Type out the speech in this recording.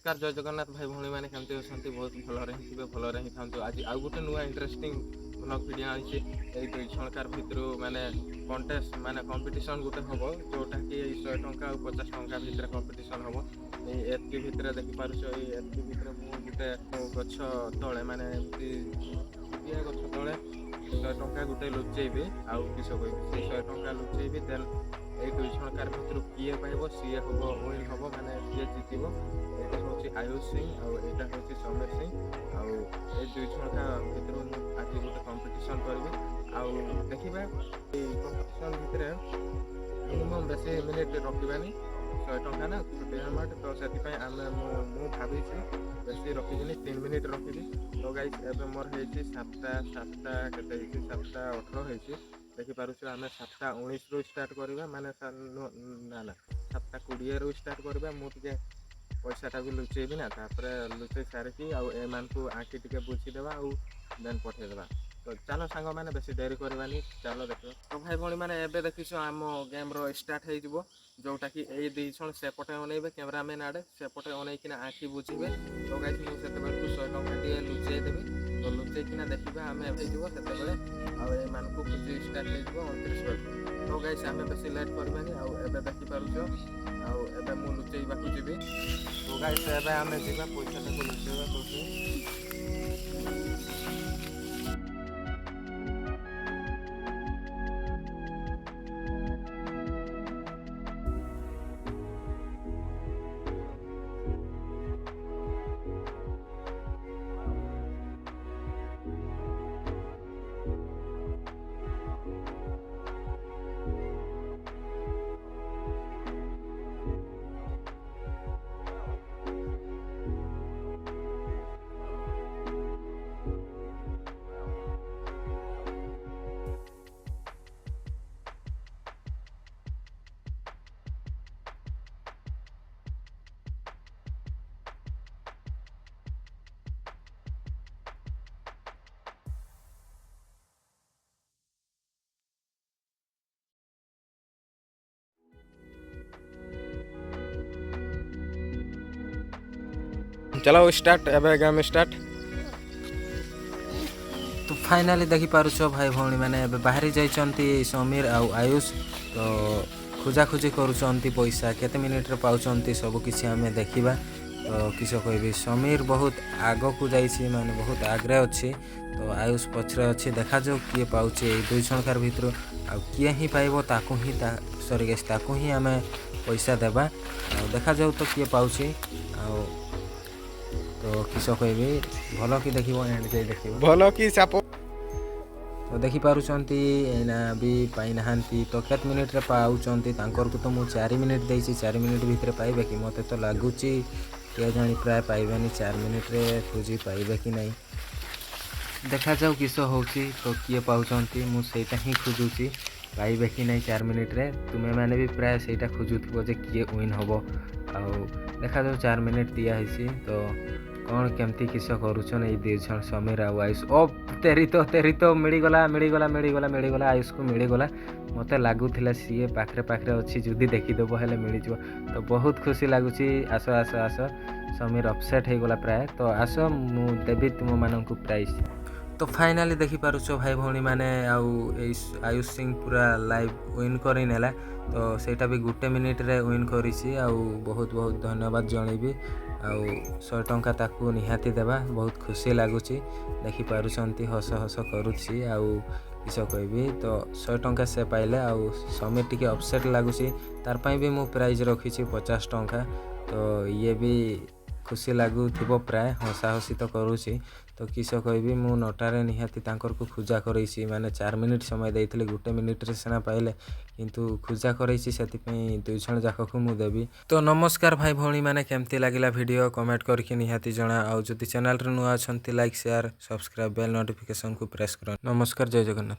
नमस्कार जय जगन्नाथ भाई भौणी मैंने केमती अच्छा बहुत भलरे थे भलरे ही था आज आउ गोटे नुआ इंटरेस्टिंग ब्लॉग वीडियो आनी दुई छणकार भितर माने कंटेस्ट माने कंपटीशन गोटे हम जोटा कि 100 टंका और 50 टंका भितर कंपटीशन हम एतकी भितर देखिपार एतकी भितर गोटे गछ तले माने गछ तले 100 टंका गोटे लुचेबी आउ किस कह 100 टंका लुचेबी देन এই দুই ছণকার ভিতর কিয়ে পাইব সিଏ হব উইন হব মানে সিଏ জিতিব এটা হচ্ছে আয়ুষ সিং আর এটা হচ্ছে সমীর সিং ଆଉ এই দুই ছণকা ভিতর ମୁଁ ଆଜି ଗୋଟେ କମ୍ପିଟିସନ୍ କରିବି ଆଉ ଦେଖିବା এই କମ୍ପିଟିସନ୍ ଭିତରେ ମିନିମମ୍ ବେଶୀ ମିନିଟ୍ ରଖିବାନି 100 ଟଙ୍କା ନା ଛୋଟିଆ ଆମାଉଣ୍ଟ ତ ସେଥିପାଇଁ ମୁଁ ଭାବିଛି ବେଶୀ ରଖିବିନି 3 ମିନିଟ୍ ରଖିବି ତ ଗାଇସ୍ ଏବେ ମୋର ହେଇଛି 7ଟା କେତେ ହେଇଛି 7ଟା 18 ହେଇଛି देखिपुच आम 7टा 19 रू स्टार्ट करवा माने ना 7टा 20 रू स्टार्ट करवा मुझे पैसाटा भी लुचेबी ना लुचे सारिकी आउ आँखि टे बुझीदेवा देन पठेदेवा तो चलो सांग मैंने बेसी देरी करवानी चलो देख तो भाई भाई मैंने एबे देखीस आम गेम रो स्टार्ट हो जोटा कि यही दुई जन सेपटे अनेबे कैमरामैन आड़े सेपटे अनेकिना आँखि बुझे तो गाइस मुझे 100 टंका टे लुचेई देवी तो लुचेकिना देखा आम से मानक खुशी स्टार्ट हो 29 बजे तो गाइस आम बेसी लेट करवानी आबे देखिपुच आबे मु लुचेबा जी तो गाइस एबे आम जा पैसा लुचेबा कौन चलो स्टार्ट एबे गेम स्टार्ट तो फाइनाली देखी पारुछ भाई भौणी मैंने एबे बाहरी जाइछंती समीर आउ आयुष तो खोजाखोजी करुछंती पैसा केते मिनिट रे पाउछंती सब किछि हमें देखिबा तो किस कहबी समीर बहुत आग को जाइछि माने बहुत आग्रे अछि तो आयुष पछरे अछि देखा जाऊ किए पाउछि ए दुई छणकार भितर आ किए ही पाइबो ताकू ही सॉरी गाइस ताकू ही हमें पैसा देबा आ देखा जाऊ तो किए पाउछि आ तो किस कहबी भल कि देखिबो एंड जाई देखिबो भल कि साप तो देखि पारुछंती एना भी पाई नहांती तो केत मिनिट रे पाउछंती तांकर को तो मु 4 मिनिट देछि 4 मिनिट भितर पाइबे कि मते तो लागुची के जानी प्राय पाइबेनी 4 मिनिट रे खोजी पाइबे कि नहीं देखा जाऊ किस होउची तो किए पाउछंती मु सेटा ही खोजुची पाइबे कि नहीं 4 मिनिट रे तुमे माने भी प्राय सेटा खोजुथबो जे किए विन होबो आ देखा जाऊ 4 मिनिट दिया हैसी तो कौन केमती किस करुछन ए दुई जन समीर आ आयुष ओ तेरी तो मिलीगला आयुष को मिलीगला मते लागुथिला सीए पाखरे अच्छी जुदी देखीदेव हेले मिलीज तो बहुत खुशी लगुच आस आस आस समीर अपसेट हो गला प्राय तो आस मु देवी तुम मानक प्राइज तो फाइनाली देखी पारुछ भाई भौणी मैंने आयुष सिंह पूरा लाइव विन कर नेला तो सेटा भी 1 मिनिट रे विन करिछि आ बहुत बहुत धन्यवाद जनइबी आउ 100 टंका ताकू निहाती देबा बहुत खुशी लगुच देखी पारुछंती हस हस करुछि आउ किस कहबी तो 100 टंका से पाइले आउ समीर टिके अपसेट लगुच तार पई भी मु प्राइज रखिछि 50 टंका तो ये भी खुशी लगु थिबो प्राय हसा हसी तो करुछि तो किस कहबी मु नटारे निहाती तांकर को खोजा करैछि माने 4 मिनिट समय देइथिले 1 मिनिट रे सेना पाइले किंतु खोजा करैछि सेति पई दुई जण जाक को मु देबी तो नमस्कार भाई भौणी माने केमती लागिला वीडियो कमेंट करके निहाती जणा आ जदि चैनल रे नुआ अछंती like share subscribe bell notification को प्रेस कर नमस्कार जय जगन्नाथ।